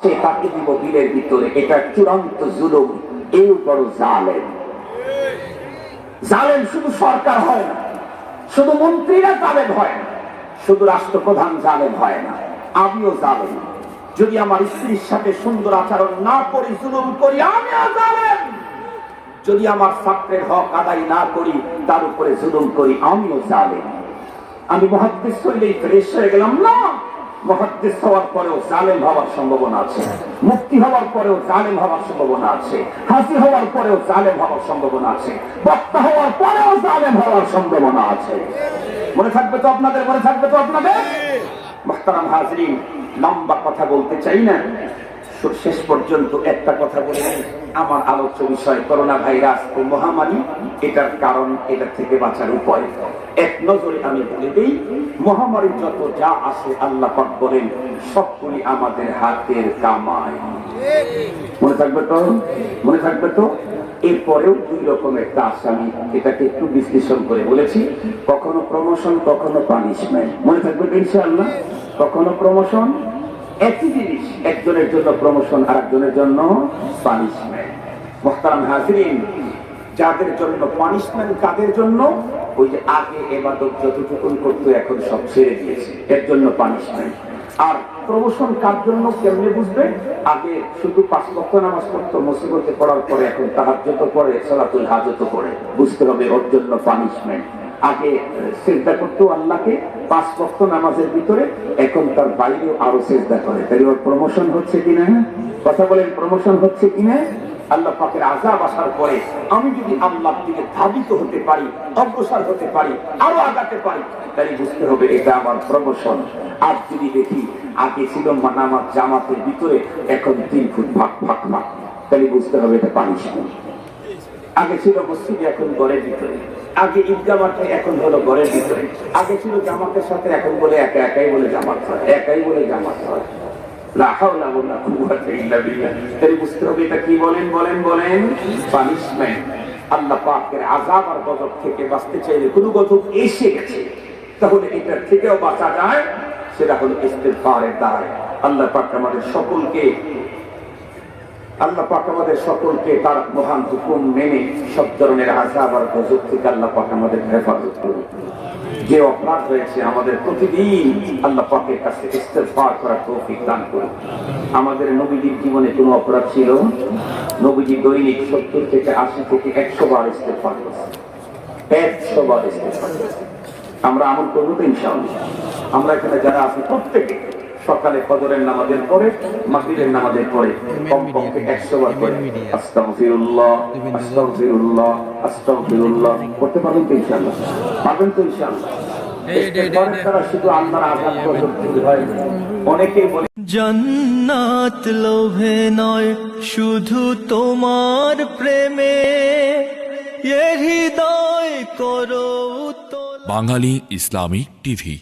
তাকে দিব দিলের ভিতরে। এটা চূড়ান্ত জুলুম। এই বড় জালেম। জালেম শুধু সরকার হয় না, শুধু মন্ত্রীরা জালেম হয় না, শুধু রাষ্ট্রপ্রধান জালেম হয় না, আমিও জালেম। যদি আমার স্ত্রীর সাথে সুন্দর আচরণ না করি, জুলুম করি, আমিও জালেম। যদি আমার ছাত্রের হক আদায় না করি, তার উপরে জুলুম করি, আমিও জালেম। আমি মুহাদ্দিস হইলেই ফ্রেশ হয়ে গেলাম না। মুহাদ্দিস হওয়ার পরেও জালেম হওয়ার সম্ভাবনা আছে, মুফতি হওয়ার পরেও জালেম হওয়ার সম্ভাবনা আছে, হাসি হওয়ার পরেও জালেম হওয়ার সম্ভাবনা আছে, বক্তা হওয়ার পরেও জালেম হওয়ার সম্ভাবনা আছে। মনে থাকবে তো আপনাদের? মনে থাকবে তো আপনাদের? মুহতারাম হাজরিন, লম্বা কথা বলতে চাই না, শেষ পর্যন্ত একটা কথা বলে আমার আলোচ্য বিষয় করোনা ভাইরাস ও মহামারী। এটার কারণ, এটা থেকে বাঁচার উপায় এক নজরে আমি বলে দিই। মহামারী যত যা আসে, আল্লাহ পাক বলেন সবগুলি আমাদের হাতের কামাই। মনে থাকবে তো? মনে থাকবে তো? এরপরেও দুই রকমের কাজ, আমি এটাকে একটু বিশ্লেষণ করে বলেছি। কখনো প্রমোশন, কখনো পানিশমেন্ট। মনে থাকবে তো ইনশাআল্লাহ? কখনো প্রমোশন, একই জিনিস, একজনের জন্য প্রমোশন আর একজনের জন্য পানিশমেন্ট। মুহতারাম হাজিরিন, যাদের জন্য পানিশমেন্ট, কাদের জন্য? ওই যে আগে ইবাদত যতটুকু করতো এখন সব ছেড়ে দিয়েছে, এর জন্য পানিশমেন্ট। আর প্রমোশন কার জন্য, কেমনে বুঝবে? আগে শুধু 5 ওয়াক্ত নামাজ পড়তো, মুসিবতে পড়ার পরে এখন তাহাজ্জুদ পড়ে, সালাতুল হাজত পড়ে, বুঝতে হবে ওর জন্য পানিশমেন্ট। আগে সিজদা করতো আল্লাহকে 5 ওয়াক্ত নামাজের ভিতরে, এখন তার বাইরেও আরো সিজদা করে। তাই ওর প্রমোশন হচ্ছে কিনা? কথা বলেন, প্রমোশন হচ্ছে কিনা? আল্লাহ পাকের আযাব আসার পরে আমি যদি আল্লাহর দিকে ধাবিত হতে পারি, অগ্রসর হতে পারি, আরো আগাতে পারি, তাই বুঝতে হবে এটা আমার প্রমোশন। আর যদি দেখি আগে ছিল নামাজ জামাতের ভিতরে, এখন 3 ফুট ভাগ ভাগ ভাগ, তাই বুঝতে হবে এটা পানিশমেন্ট। আগে ছিল মসজিদে, এখন ঘরের ভিতরে। আগে ঈদগাহ মাঠে, এখন হলো ঘরের ভিতরে। আগে ছিল জামাতের সাথে, এখন বলে একা একাই বলে জামাত হয়, একাই বলে জামাত হয়। লা হাওলা ওয়ালা কুওয়াতা ইল্লা বিল্লাহ। তাই বুঝতে হবে এটা কি? বলেন বলেন বলেন, পানিশমেন্ট। আল্লাহ পাকের আযাব আর গজব থেকে বাঁচতে চাইলে, কোনো গজব এসে গেছে, তাহলে এটার থেকেও বাঁচা যায়, সেটা হলো ইস্তিগফারের দ্বারা। আল্লাহ পাক আমাদের সকলকে তার মহান হুকুম মেনে সব ধরনের আযাব আর গজব থেকে আল্লাহ পাক আমাদের হেফাজত করুন। যে অপরাধ হয়েছে, আমাদের প্রতিদিন আল্লাহ পাকের কাছে ইস্তিগফার করার তৌফিক দান করুন। আমাদের নবীজির জীবনে কোনো অপরাধ ছিল? নবীজি দৈনিক 70 থেকে 80 থেকে 100 বার ইস্তিগফার করেছেন। 100 বার ইস্তিগফার করেছেন। আমরা আমল করবো তো ইনশাআল্লাহ? আমরা এখানে যারা আছি প্রত্যেকে সকালে ফজরের নামাজের পরে, মাগরিবের নামাজের পরে কমপক্ষে 100 বার করে আস্তাগফিরুল্লাহ আস্তাগফিরুল্লাহ আস্তাগফিরুল্লাহ করতে পারবেন তো ইনশাআল্লাহ? পারবেন তো ইনশাআল্লাহ? ইস্তিগফার ছাড়া শুধু আল্লাহর আযাব গজব দূর হয় না। অনেকেই বলে জান্নাত লোভে নয়, শুধু তোমার প্রেমে, এ হৃদয় করো। বাঙালি ইসলামিক টিভি।